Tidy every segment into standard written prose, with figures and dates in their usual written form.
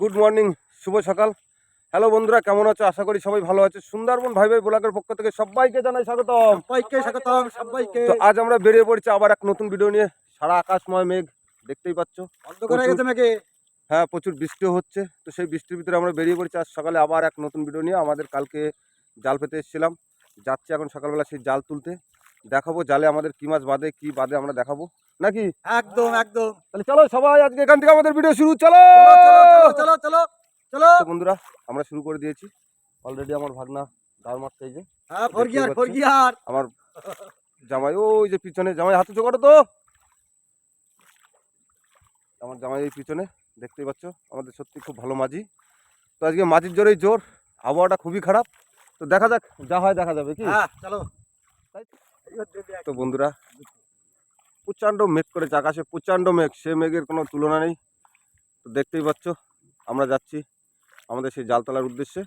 Good morning, শুভ সকাল। Hello বন্ধুরা, কেমন আছো? আশা করি সবাই ভালো আছে। সুন্দরবন ভাই ভাই ব্লগের পক্ষ থেকে সবাইকে জানাই স্বাগতম। সবাইকে। তো আজ আমরা বেরিয়ে পড়েছি আবার এক নতুন ভিডিও নিয়ে। সারা আকাশময় মেঘ, দেখতেই পাচ্ছ। অন্ধকার হয়ে গেছে মেঘে। হ্যাঁ, প্রচুর বৃষ্টিও হচ্ছে। তো সেই বৃষ্টির ভিতরে আমরা বেরিয়ে পড়েছি আজ সকালে আবার এক নতুন ভিডিও নিয়ে। আমাদের কালকে জাল পেতে এসেছিলাম, যাচ্ছি এখন সকালবেলা সেই জাল তুলতে। দেখাবো জালে আমাদের কি মাছ বাঁধে, কি বাঁধে আমরা দেখাবো নাকি। একদম একদম। তাহলে চলো সবাই, আজকে এখান থেকে আমাদের ভিডিও শুরু। চলো চলো চলো চলো। তো বন্ধুরা, আমরা শুরু করে দিয়েছি অলরেডি। আমার ভাগনা দাঁড় মারছে, এই যে হ্যাঁ, ফরগিয়ার। আমার জামাই ওই যে পিছনে। জামাই হাতে চোখ তো, আমার জামাই এই পিছনে দেখতেই পাচ্ছ। আমাদের সত্যি খুব ভালো মাঝি। তো আজকে মাঝির জোরেই জোর, আবহাওয়াটা খুবই খারাপ। তো দেখা যাক, যা হয় দেখা যাবে কি। চলো। তো বন্ধুরা, প্রচণ্ড মেঘ করেছে আকাশে, প্রচণ্ড মেঘ। সে মেঘের কোনো তুলনা নেই। তো দেখতেই পাচ্ছ আমরা যাচ্ছি আমাদের সেই জাল তোলার উদ্দেশ্যে।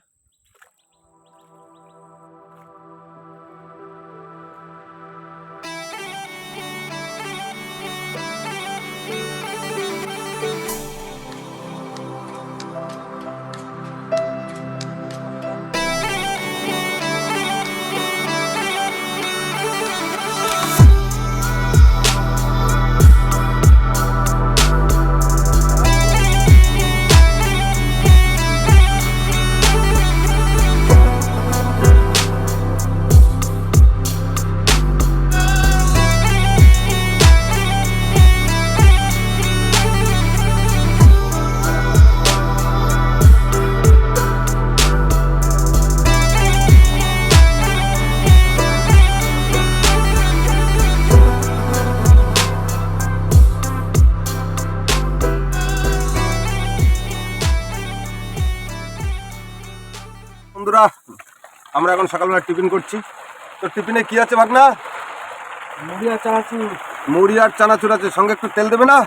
বন্ধুরা, আমরা এখন সকালবেলা টিফিন করছি। তো টিফিনে কি আছে ভাগনা? মুড়ি আর চানাচুর। মুড়ি আর চানাচুর আছে, সঙ্গে একটু তেল দেবে না?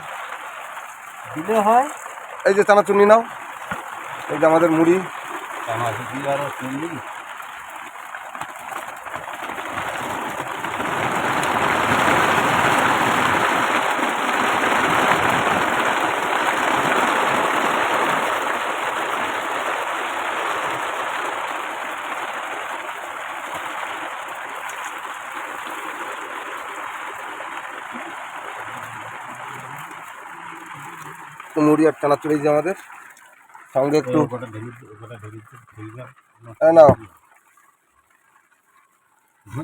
দিলে হয়। এই যে চানাচুর নিয়ে নাও। এই যে আমাদের মুড়ি, চানাচুর দিয়ে আরো তেল দিই। তো মুড়ি আর চানাচুর এই যে আমাদের, সঙ্গে একটু নাও।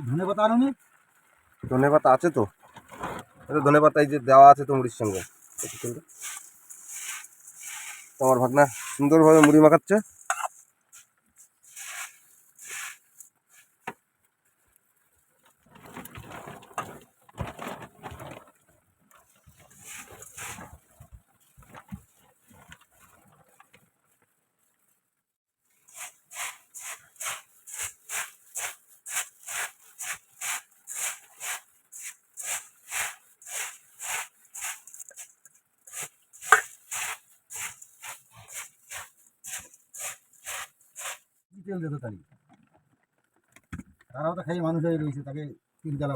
ধনে পাতা আনুনি? ধনে পাতা আছে তো, ধনে পাতা এই যে দেওয়া আছে তো মুড়ির সঙ্গে। তোমার ভাগনা সুন্দরভাবে মুড়ি মাখাচ্ছে। তেল দিত তাই। তারাও তো খাই মানুষ হয়ে রয়েছে, তাকে তিন জ্বালা।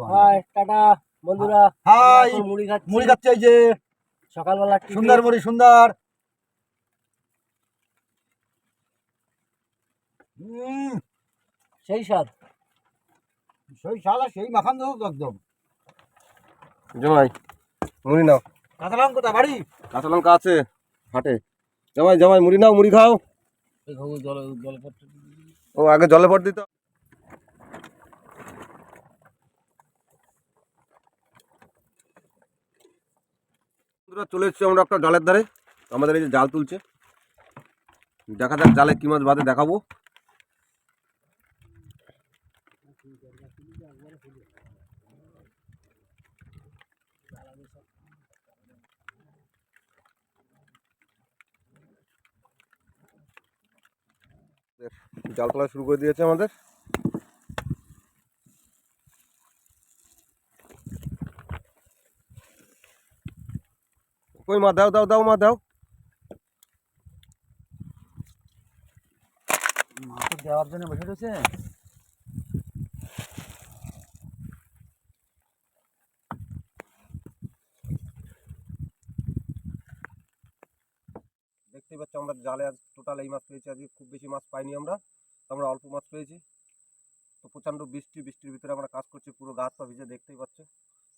টাটা বন্ধুরা, হাই। মুড়ি মুড়ি খাচ্ছে এই যে সকালবেলা। সুন্দর মুড়ি, সুন্দর। সেই স্বাদ, সেই শালা সেই মাখান দেবো একদম। জামাই মুড়ি নাও। কাঁচা লঙ্কা বাড়ি? কাঁচা লঙ্কা আছে হাটে। জামাই জামাই মুড়ি নাও, মুড়ি খাও। ও আগে জলে ভর দিত। চলে এসেছি আমরা একটা জালের ধারে। আমাদের এই যে জাল তুলছে, দেখা যাক জালে কি মাছ বাঁধে দেখাবো। জাল তোলা শুরু করে দিয়েছে আমাদের। কই মা, দাও দাও দাও মা দাও। মাছ দেওয়ার জন্য বসে রয়েছে। দেখতেই পাচ্ছ আমরা জালে আজ টোটাল এই মাছ পেয়েছি, আজকে খুব বেশি মাছ পাইনি আমরা, তো আমরা অল্প মাছ পেয়েছি। তো প্রচণ্ড বৃষ্টির ভিতরে আমরা কাজ করছি, পুরো গা হাত পা ভিজে, দেখতেই পাচ্ছ।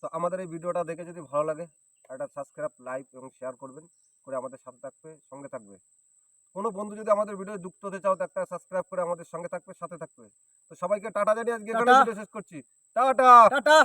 তো আমাদের এই ভিডিওটা দেখে যদি ভালো লাগে একটা সাবস্ক্রাইব, লাইক এবং শেয়ার করবেন, করে আমাদের সাথে থাকবে, সঙ্গে থাকবে। কোনো বন্ধু যদি আমাদের ভিডিও যুক্ত হতে চাও তো একটা সাবস্ক্রাইব করে আমাদের সঙ্গে থাকবে, সাথে থাকবে। তো সবাইকে টাটা জানিয়ে আজকে এখানে টাটা। ভিডিও শেষ করছি। টাটা। টাটা।